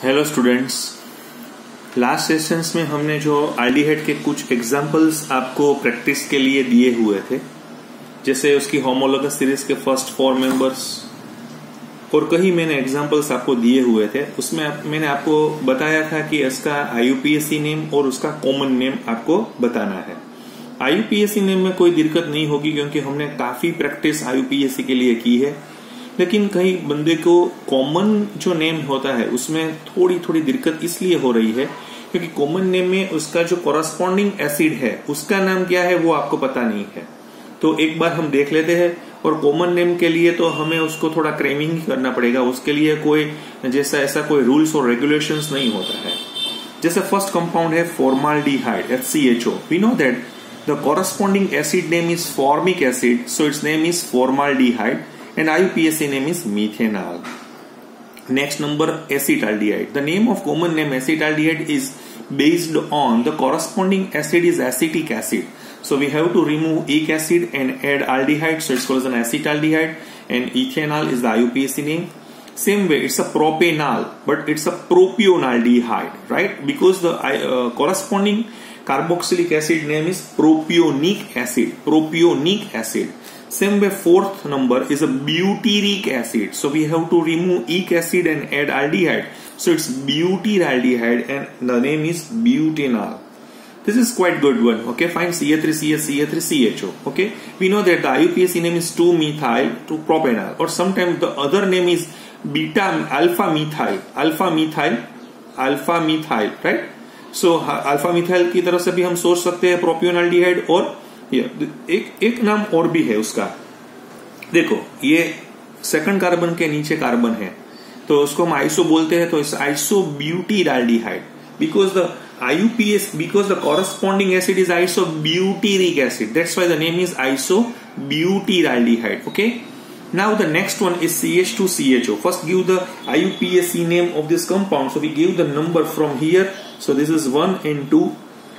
Hello students, last sessions में हमने जो एल्डिहाइड के कुछ एग्जांपल्स आपको प्रैक्टिस के लिए दिए हुए थे, जैसे उसकी होमोलोगस सीरीज के फर्स्ट 4 मेंबर्स और कहीं मैंने एग्जांपल्स आपको दिए हुए थे। उसमें मैंने आपको बताया था कि इसका आईयूपीएससी नेम और उसका कॉमन नेम आपको बताना है। आईयूपीएससी नेम में कोई दिक्कत नहीं होगी क्योंकि हमने काफी प्रैक्टिस आईयूपीएससी के लिए की है, लेकिन कहीं बंदे को कॉमन जो नेम होता है उसमें थोड़ी दिक्कत इसलिए हो रही है क्योंकि कॉमन नेम में उसका जो कॉरस्पॉन्डिंग एसिड है उसका नाम क्या है वो आपको पता नहीं है। तो एक बार हम देख लेते हैं। और कॉमन नेम के लिए तो हमें उसको थोड़ा क्रेमिंग ही करना पड़ेगा, उसके लिए कोई जैसा ऐसा कोई रूल्स और रेगुलेशंस नहीं होता है। जैसे फर्स्ट कंपाउंड है formaldehyde FCHO। We know that the corresponding acid name is formic acid, so its name is formaldehyde and IUPAC name is methanol. Next number, acetaldehyde. The name of common name acetaldehyde is based on the corresponding acid is acetic acid. So we have to remove ic acid and add aldehyde, so it's called as an acetaldehyde, and ethanol is the IUPAC name. Same way, it's a propanol, but it's a propionaldehyde, right? Because the corresponding carboxylic acid name is propionic acid. Propionic acid. Same way, fourth number is a butyric acid. So we have to remove ic acid and add aldehyde. So it's butyraldehyde and the name is butanol. This is quite good one. Okay, fine. CH3CS, CH3CHO. Okay, we know that the IUPAC name is 2-methyl to propanol, or sometimes the other name is alpha methyl, right? So alpha methyl की तरफ से भी हम सोच सकते हैं प्रोपियोनल्डिहाइड। और एक नाम और भी है उसका, देखो ये सेकंड कार्बन के नीचे कार्बन है तो उसको हम आइसो बोलते हैं, तो इस isobutyraldehyde because the corresponding acid is isobutyric acid, that's why the name is isobutyraldehyde. Okay, now the next one is CH2CHO. First give the IUPAC name of this compound, so we give the number from here, so this is 1 and 2.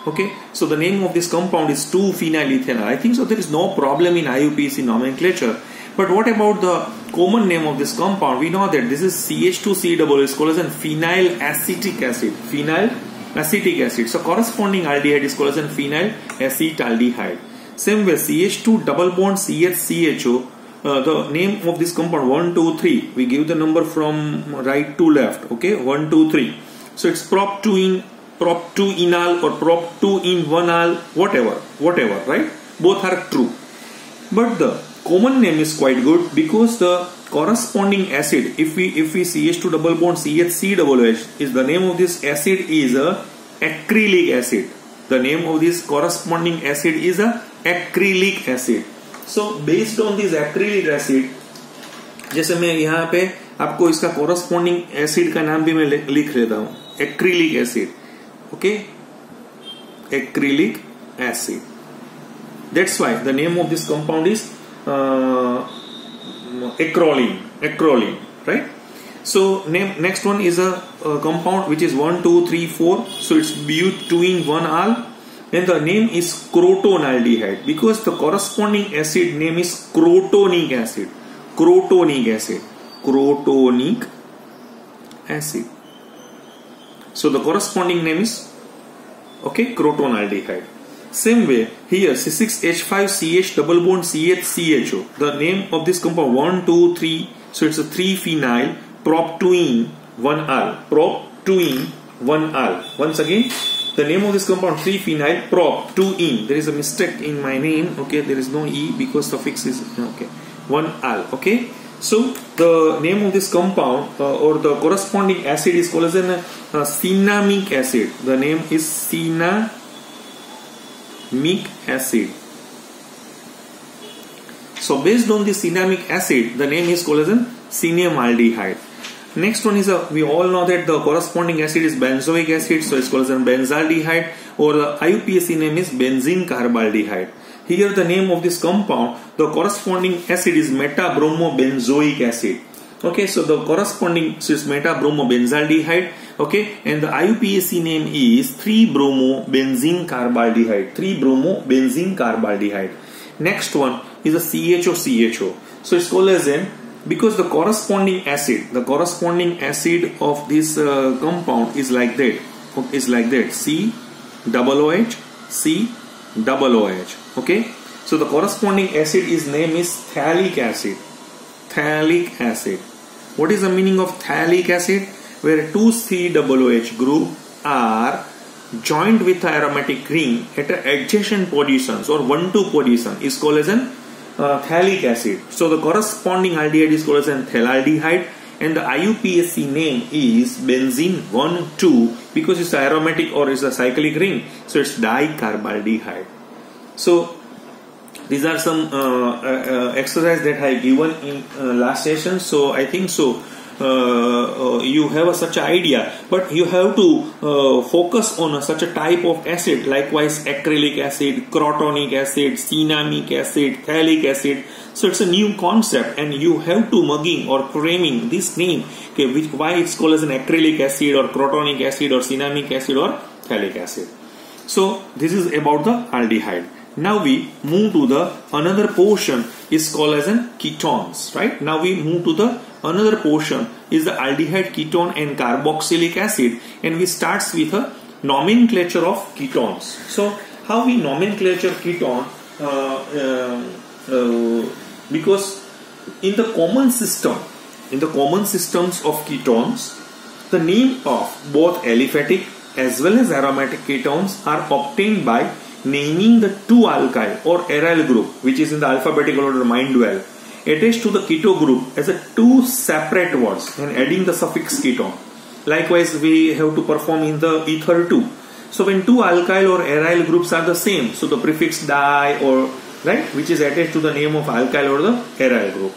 Okay, so the name of this compound is 2-phenylethanol. I think so there is no problem in IUPAC nomenclature. But what about the common name of this compound? We know that this is CH2C double, is called as an phenyl acetic acid. Phenyl acetic acid. So corresponding aldehyde is called as an phenyl acetaldehyde. Same way, CH2 double bond CH-CHO. The name of this compound 1, 2, 3. We give the number from right to left. Okay, 1, 2, 3. So it's prop2-enal or prop2-in-1-al, whatever, right? Both are true. But the common name is quite good because the corresponding acid, if we CH2 double bond CH-C double H, is the name of this acid is a acrylic acid. The name of this corresponding acid is a acrylic acid. So based on this acrylic acid, जैसे मैं यहाँ पे आपको इसका corresponding acid का नाम भी मैं लिख लेता हूँ, acrylic acid. Okay, acrylic acid. That's why the name of this compound is acrolein, right? So next one is a compound which is 1, 2, 3, 4. So it's but2-in-1-al. And the name is crotonaldehyde because the corresponding acid name is crotonic acid. So the corresponding name is crotonaldehyde. Same way here C6H5CH double bond CH-CHO. The name of this compound 1, 2, 3. So it's a 3-phenyl prop2-in-1-al. Prop2-in-1-al. Once again, the name of this compound 3-phenyl prop2-in. There is a mistake in my name. Okay, there is no E because suffix is 1-al. Okay, so the name of this compound or the corresponding acid is called as an cinnamic acid. The name is cinnamic acid. So based on this cinnamic acid, the name is called as an cinnamaldehyde. Next one is we all know that the corresponding acid is benzoic acid, so it's called as an benzaldehyde, or the IUPAC name is benzene carbaldehyde. Here the name of this compound, the corresponding acid is metabromobenzoic acid. Okay, so the corresponding is metabromobenzaldehyde. Okay, and the IUPAC name is 3-bromobenzene carbaldehyde. 3-bromobenzene carbaldehyde. Next one is a CHO. So it's called as an because the corresponding acid of this compound is like that, COOH, COOH. Okay, so the corresponding acid name is phthalic acid. What is the meaning of phthalic acid? Where two COOH group are joined with the aromatic ring at adjacent positions or 1-2 position is called as an phthalic acid. So the corresponding aldehyde is called as an phthalaldehyde, and the IUPAC name is benzene 1,2 because it's aromatic or it's a cyclic ring, so it's dicarbaldehyde. So these are some exercise that I given in last session. So I think so you have such an idea, but you have to focus on such a type of acid. Likewise, acrylic acid, crotonic acid, cinnamic acid, phthalic acid. So it's a new concept, and you have to mugging or cramming this name. Okay, why it's called as an acrylic acid or crotonic acid or cinnamic acid or phthalic acid. So this is about the aldehyde. Now we move to the another portion is called as an ketones, right? Now we move to the another portion is the aldehyde, ketone and carboxylic acid, and we starts with a nomenclature of ketones. So how we nomenclature ketone? Because in the common systems of ketones, the name of both aliphatic as well as aromatic ketones are obtained by naming the two alkyl or aryl group, which is in the alphabetical order, mind well, attached to the keto group as a two separate words and adding the suffix ketone. Likewise, we have to perform in the ether too. So when two alkyl or aryl groups are the same, so the prefix di or right, which is attached to the name of alkyl or the aryl group.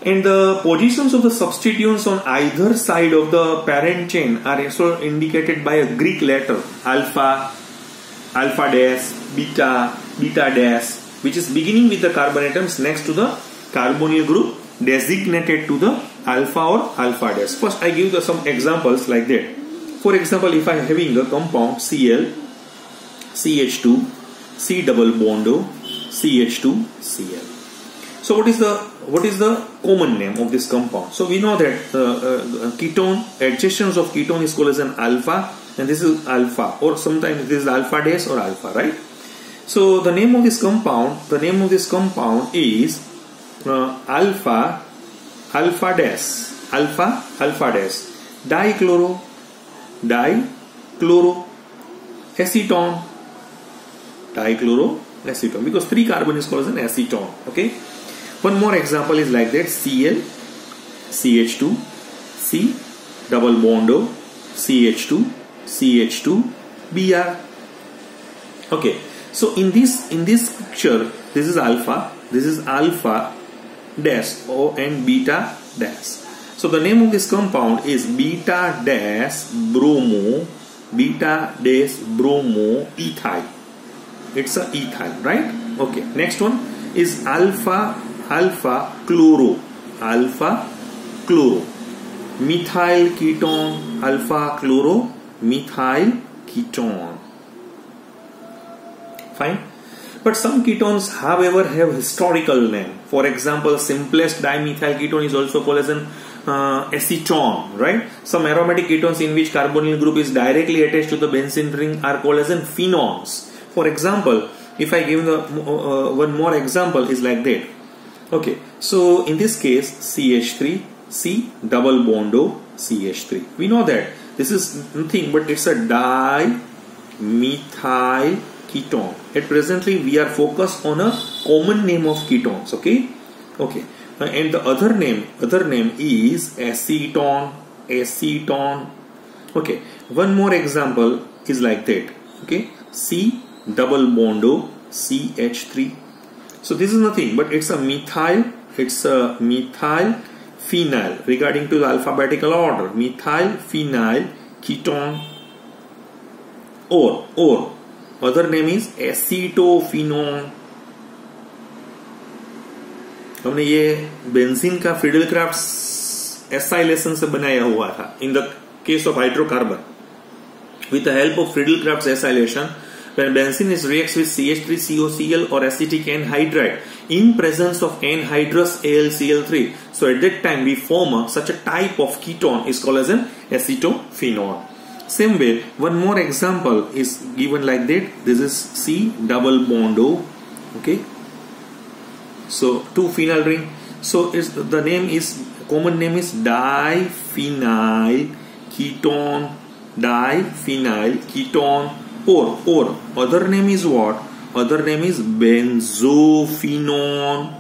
And the positions of the substituents on either side of the parent chain are also indicated by a Greek letter alpha, alpha dash, beta, beta dash, which is beginning with the carbon atoms next to the carbonyl group designated to the alpha or alpha dash. First I give some examples like that. For example, if I am having a compound Cl, CH2, C double bond O, CH2, Cl. So what is the common name of this compound? So we know that ketone, adjacents of ketone is called as an alpha, and this is alpha, or sometimes this is alpha dash or alpha, right? So the name of this compound is alpha dash, dichloro acetone, because 3 carbon is called as an acetone. Okay. One more example is like that: Cl, CH2, C double bond O, CH2, Br. Okay. So in this picture, this is alpha dash O and beta dash. So the name of this compound is beta dash bromo ethyl. It's a ethyl, right? Okay. Next one is alpha chloro methyl ketone, alpha chloro methyl ketone. Fine. But some ketones, however, have historical name. For example, simplest dimethyl ketone is also called as an acetone, right? Some aromatic ketones in which carbonyl group is directly attached to the benzene ring are called as an phenols. For example, if I give the one more example is like that. Okay, so in this case, CH3, C double bond O, CH3. We know that this is nothing but it's a dimethyl ketone. At presently, we are focused on a common name of ketones. Okay, and the other name is acetone. Okay, one more example is like that. Okay, C double bond O, CH3. So this is nothing but it's a methyl phenyl regarding to the alphabetical order, methyl phenyl ketone, or other name is acetophenone. हमने ये benzene का Friedel-Crafts acylation से बनाया हुआ था in the case of hydrocarbon. With the help of Friedel-Crafts acylation, when benzene reacts with CH3COCl or acetic anhydride, in presence of anhydrous AlCl3. So at that time we form such a type of ketone is called as an acetophenol. Same way, one more example is given like that. This is C double bond O. Okay, so 2 phenyl ring. So the name is, common name is diphenyl ketone, diphenyl ketone, or other name is what? Other name is benzophenone,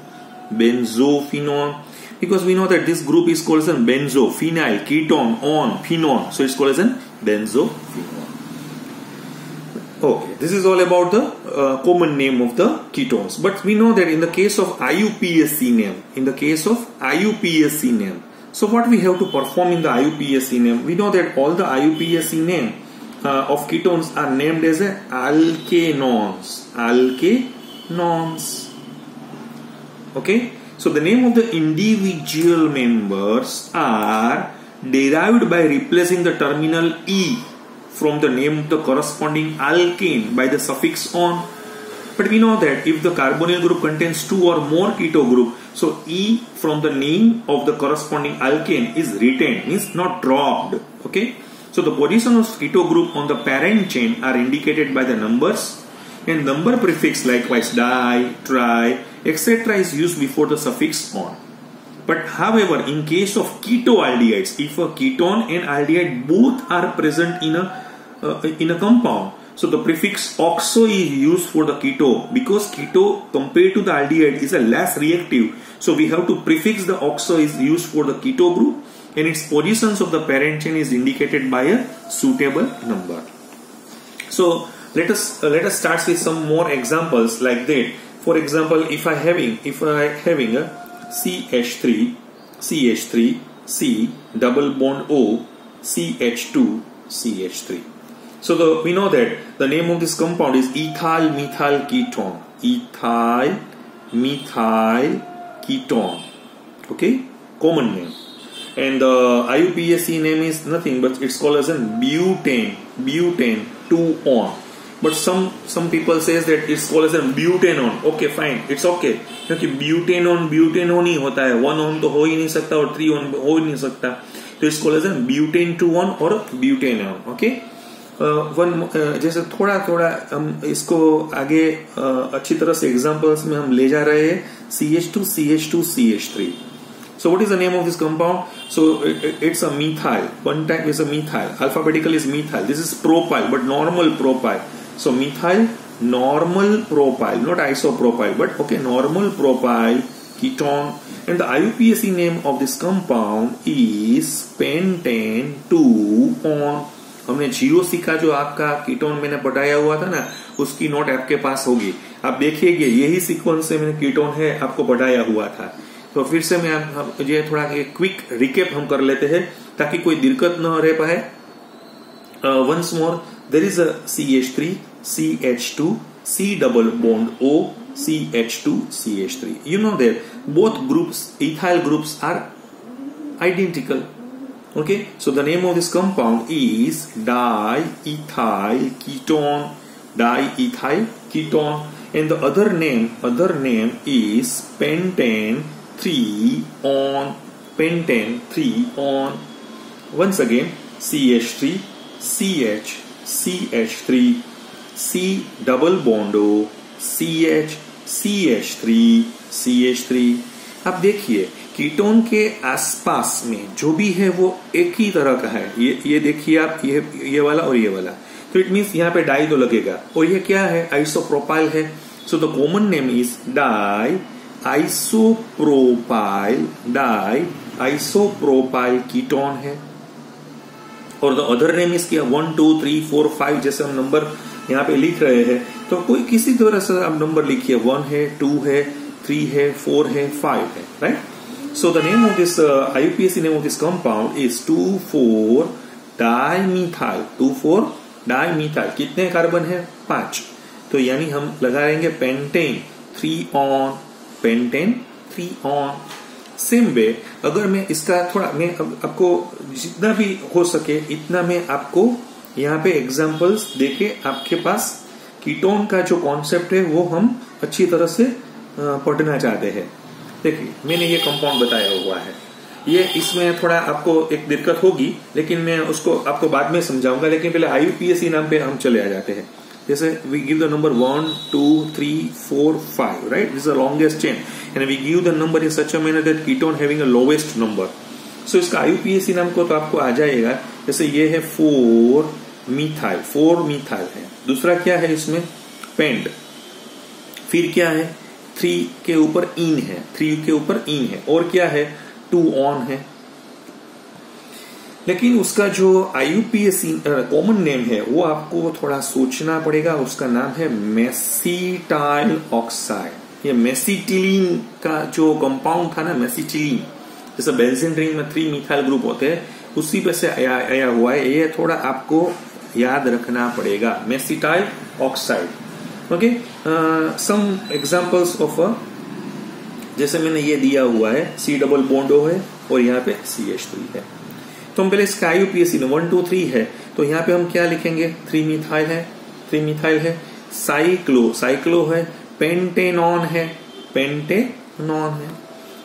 benzophenone, because we know that this group is called as a benzo, phenyl, ketone, on, phenone, so it's called as a benzophenone. Okay, this is all about the common name of the ketones. But we know that in the case of IUPAC name, so what we have to perform in the IUPAC name? We know that all the IUPAC name of ketones are named as alkanones. Okay, so the name of the individual members are derived by replacing the terminal E from the name of the corresponding alkane by the suffix on. But we know that if the carbonyl group contains 2 or more keto group, so E from the name of the corresponding alkane is retained, means not dropped. Okay, so the position of keto group on the parent chain are indicated by the numbers, and number prefix likewise di, tri, etc. is used before the suffix on. But however, in case of ketoaldehydes, if a ketone and aldehyde both are present in a compound, so the prefix oxo is used for the keto, because keto compared to the aldehyde is a less reactive. So we have to prefix the oxo is used for the keto group, and its positions of the parent chain is indicated by a suitable number. So let us start with some more examples like that. For example, if I having a CH3, C double bond O, CH2, CH3. So we know that the name of this compound is ethyl methyl ketone. Ethyl methyl ketone. Okay, common name. And the IUPAC name is nothing but it's called as a butane 2-on. But some people says that it's called as a butanone. Okay, fine, it's okay, क्योंकि butanone ही होता है, 1-on तो हो ही नहीं सकता और 3-on हो ही नहीं सकता, तो it's called as a butane 2-on और butanone. Okay, जैसे थोड़ा हम इसको आगे अच्छी तरह से एग्जांपल्स में हम ले जा रहे हैं. CH2 CH2 CH3. So what is the name of this compound? So it's a methyl. One type is a methyl. Alphabetical is methyl. This is propyl, but normal propyl. So methyl normal propyl, not isopropyl, but okay, normal propyl ketone. And the IUPAC name of this compound is pentane 2-on. हमने 0 सीखा, जो आपका ketone मैंने पढ़ाया हुआ था ना, उसकी नोट आपके पास होगी. आप देखिएगा यही सीक्वेंस से मैंने कीटोन है आपको पढ़ाया हुआ था. तो फिर से मैं ये थोड़ा क्विक रिकेप हम कर लेते हैं ताकि कोई दिक्कत न रह पाए. Once more, there is a CH3, CH2, C double bond O, CH2, CH3. You know that both groups, ethyl groups, are identical. Okay, so the name of this compound is diethyl ketone, and the other name is pentane 3-on. Once again, CH3, CH3, C double bond O, CH3. अब देखिए ketone के आसपास में जो भी है वो एक ही तरह का है. ये देखिए आप, ये वाला और ये वाला, तो इट मीन्स यहाँ पे डाई तो लगेगा. और ये क्या है? आइसोप्रोपाइल है. So the common name is isopropyl ketone है. और द अदर नेम इज क्या? 1 2 3 4 5 जैसे हम नंबर यहाँ पे लिख रहे हैं, तो कोई किसी तरह से आप नंबर लिखिए. 1 है, 2 है, 3 है, 4 है, 5 है, right. So the name of this IUPAC name of this compound is 2,4-dimethyl. 2,4-dimethyl. कितने कार्बन है? 5. तो यानी हम लगाएंगे pentane 3-on. Pentane 3-on. Same way अगर मैं इसका थोड़ा मैं आपको जितना भी हो सके इतना मैं आपको यहाँ पे एग्जांपल्स देके आपके पास कीटोन का जो कॉन्सेप्ट है वो हम अच्छी तरह से पढ़ना चाहते हैं, देखिए मैंने ये कंपाउंड बताया हुआ है, ये इसमें थोड़ा आपको एक दिक्कत होगी, लेकिन मैं उसको आपको बाद में समझाऊंगा। लेकिन पहले IUPAC नाम पे हम चले आ जाते हैं। जैसे we give the number 1 2 3 4 5, right, this is the longest chain and we give the number in such a manner that ketone having a lowest number. So इसका IUPAC नाम को तो आपको आ जाएगा। जैसे ये है 4 मिथाइल है। दूसरा क्या है इसमें, पेंट। फिर क्या है, 3 के ऊपर इन है, और क्या है, 2 ऑन है। लेकिन उसका जो IUPAC कॉमन नेम है वो आपको थोड़ा सोचना पड़ेगा। उसका नाम है मेसिटाइल ऑक्साइड। ये मेसिटिलीन का जो कंपाउंड था ना, मेसिटिलीन, जैसे बेंजीन रिंग में 3 मिथाइल ग्रुप होते हैं, उसी पे से आया हुआ है। ये थोड़ा आपको याद रखना पड़ेगा, mesityl oxide. Okay, some examples of जैसे मैंने ये दिया हुआ है, C डबल बॉन्ड O है और यहाँ पे CH3 है। तो हम पहले इसका IUPAC 1 2 3 है, तो यहाँ पे हम क्या लिखेंगे, 3 मिथाइल है, साइक्लो है, पेंटेनॉन है,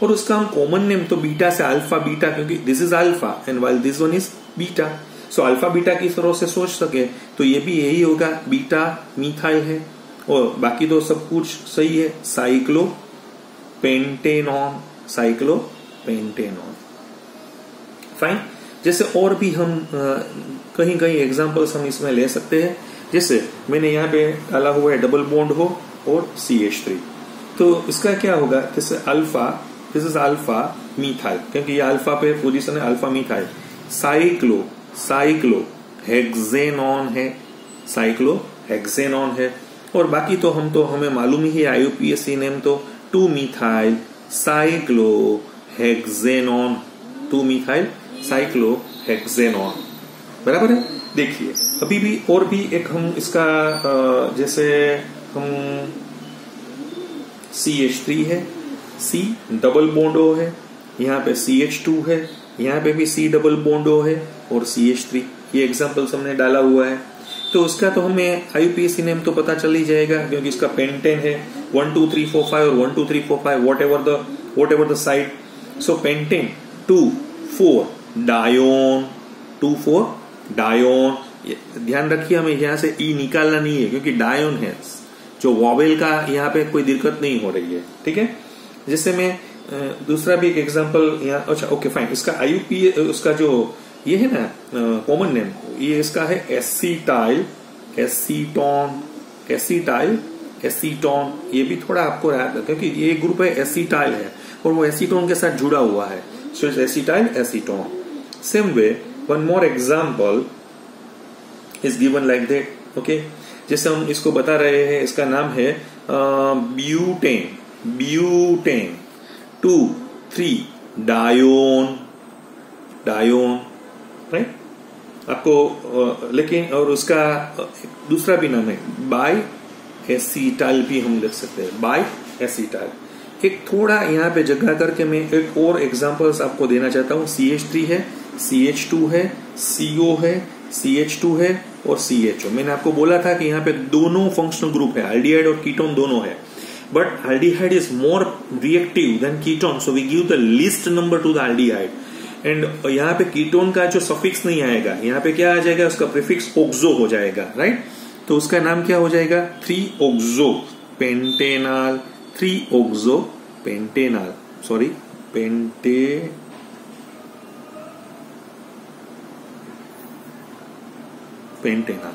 और उसका हम कॉमन नेम तो बीटा से अल्फा बीटा, क्योंकि this is alpha and while this one is beta, so alpha beta की तरह से सोच सके तो ये भी यही होगा, बीटा मिथाइल है और बाकी तो सब कुछ सही है, साइक्लो पेंटेनॉन, फाइन। जैसे और भी हम कहीं कहीं हम इसमें ले सकते हैं। जैसे मैंने यहाँ पे डाला हुआ है डबल बॉन्ड हो और CH3, तो इसका क्या होगा, दिस इज अल्फा मिथाइल, क्योंकि ये अल्फा पे पोजीशन है, अल्फा मिथाइल। साइक्लो हेक्सेनॉन है, और बाकी तो हमें मालूम ही है IUPAC नेम तो 2 मिथाइल साइक्लोहेक्सेनॉन, बराबर है। देखिए अभी भी और भी एक हम इसका जैसे हम CH3 है, C डबल बॉन्ड O है, यहाँ पे CH2 है, यहाँ पे भी C डबल बॉन्ड O है और CH3, ये एग्जांपल्स हमने डाला हुआ है। तो उसका तो हमें IUPAC नेम तो पता चल ही जाएगा, क्योंकि इसका पेंटेन है 1 2 3 4 5 और 1 2 3 4 5 whatever the site। So pentane 2 4 डायोन, ध्यान रखिए हमें यहाँ से ई निकालना नहीं है, क्योंकि डायोन है, जो वॉवेल का यहाँ पे कोई दिक्कत नहीं हो रही है, ठीक है। जैसे मैं दूसरा भी एक एग्जांपल यहाँ, अच्छा ओके फाइन, इसका IUPAC उसका जो ये है ना कॉमन नेम, ये इसका है एसीटोन, ये भी थोड़ा आपको याद, क्योंकि ये ग्रुप है एसीटाइल है और वो एसीटोन के साथ जुड़ा हुआ है, so it's acetone. Same way one more example is given like that, okay. जैसे हम इसको बता रहे हैं, इसका नाम है ब्यूटेन 2 3 डायोन, राइट आपको, लेकिन और उसका दूसरा भी नाम है बाई एसीटाइल, भी हम लिख सकते हैं बाई एसीटाइल। एक थोड़ा यहाँ पे जगह करके मैं एक और एग्जांपल्स आपको देना चाहता हूँ। CH3 है, CH2 है, CO है, CH2 है और CHO। मैंने आपको बोला था कि यहाँ पे दोनों फंक्शनल ग्रुप है, एल्डिहाइड और कीटोन दोनों है, but aldehyde is more reactive than ketone, so we give the least number to the aldehyde. And यहाँ पे कीटोन का जो सफिक्स नहीं आएगा, यहाँ पे क्या आ जाएगा, उसका प्रीफिक्स ऑक्सो हो जाएगा, राइट। तो उसका नाम क्या हो जाएगा, 3-ऑक्सो पेंटेनॉल, पेंटेनॉल,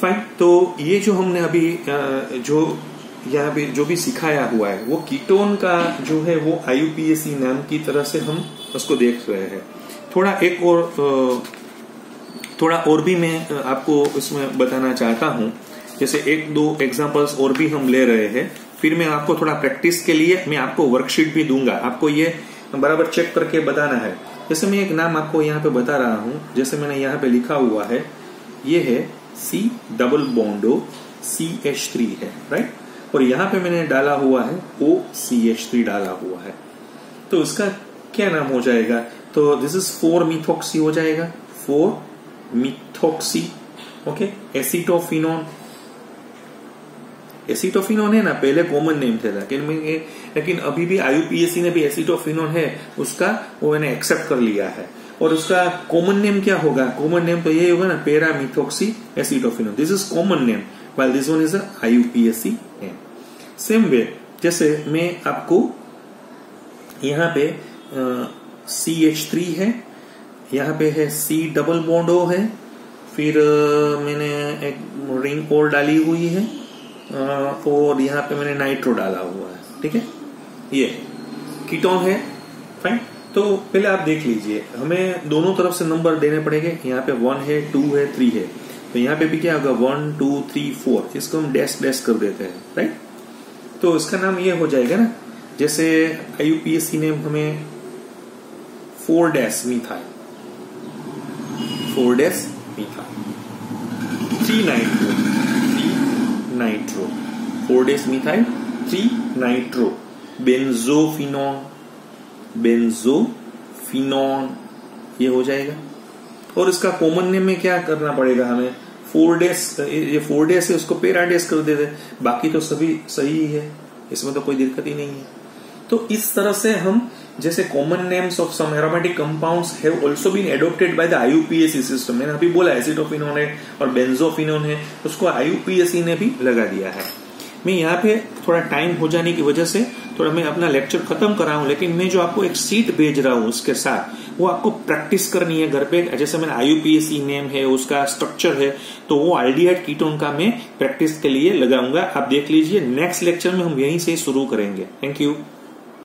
फाइन। तो ये जो हमने अभी जो यहाँ पे जो भी सिखाया हुआ है, वो कीटोन का जो है वो IUPAC नाम की तरह से हम उसको देख रहे हैं। थोड़ा और भी मैं आपको इसमें बताना चाहता हूँ। जैसे 1-2 एग्जांपल्स और भी हम ले रहे हैं, फिर मैं आपको थोड़ा प्रैक्टिस के लिए मैं आपको वर्कशीट भी दूंगा, आपको ये बराबर चेक करके बताना है। जैसे मैं एक नाम आपको यहाँ पे बता रहा हूँ, जैसे मैंने यहाँ पे लिखा हुआ है, ये है C double bond O CH3 है, राइट, और यहाँ पे मैंने डाला हुआ है OCH3 डाला हुआ है, तो इसका क्या नाम हो जाएगा, तो दिस इज 4-मिथॉक्सी हो जाएगा, 4-मिथॉक्सी, ओके। एसीटोफिनोन एसिटोफिनोन है ना, पहले कॉमन नेम थे, लेकिन अभी भी IUPAC ने भी एसिटोफिनोन है उसका वो मैंने एक्सेप्ट कर लिया है। और उसका कॉमन नेम क्या होगा? कॉमन नेम तो ये होगा ना, paramethoxy acetophenone. This is common name, while this one is a IUPAC name. Same way जैसे मैं आपको यहाँ पे CH3 है, यहाँ पे है C डबल बॉन्ड O है, फिर मैंने एक रिंग और डाली हुई है और यहाँ पे मैंने नाइट्रो डाला हुआ है, ठीक है। ये कीटोन है, फाइन। तो पहले आप देख लीजिए, हमें दोनों तरफ से नंबर देने पड़ेंगे। यहाँ पे 1 है, 2 है, 3 है, तो यहाँ पे भी क्या होगा 1 2 3 4, इसको हम डैश डैश कर देते हैं, राइट। तो इसका नाम ये हो जाएगा ना, जैसे IUPAC ने हमें 4 dash methyl, 4 dash methyl, 3 nitro, 3 nitro, 4 dash methyl, 3 nitro, benzophenone, benzophenone, ये हो जाएगा। और इसका कॉमन नेम में क्या करना पड़ेगा हमें? 4 डैश, ये 4 डैश है उसको पैरा डैश कर देते, बाकी तो सभी सही है, इसमें तो कोई दिक्कत ही नहीं है। तो इस तरह से हम जैसे common names of some aromatic compounds have also been adopted by the IUPAC system. मैंने अभी बोला एसिटोफिनोन है और बेंजोफिनोन है, उसको IUPAC ने भी लगा दिया है। मैं यहाँ पे थोड़ा टाइम हो जाने की वजह से थोड़ा मैं अपना लेक्चर खत्म कर रहा हूँ, लेकिन मैं जो आपको एक सीट भेज रहा हूँ उसके साथ, वो आपको प्रैक्टिस करनी है घर पे। जैसे मैंने IUPAC नेम है, उसका स्ट्रक्चर है, तो वो एल्डिहाइड कीटोन का मैं प्रैक्टिस के लिए लगाऊंगा। आप देख लीजिए, नेक्स्ट लेक्चर में हम यहीं से शुरू करेंगे। Thank you.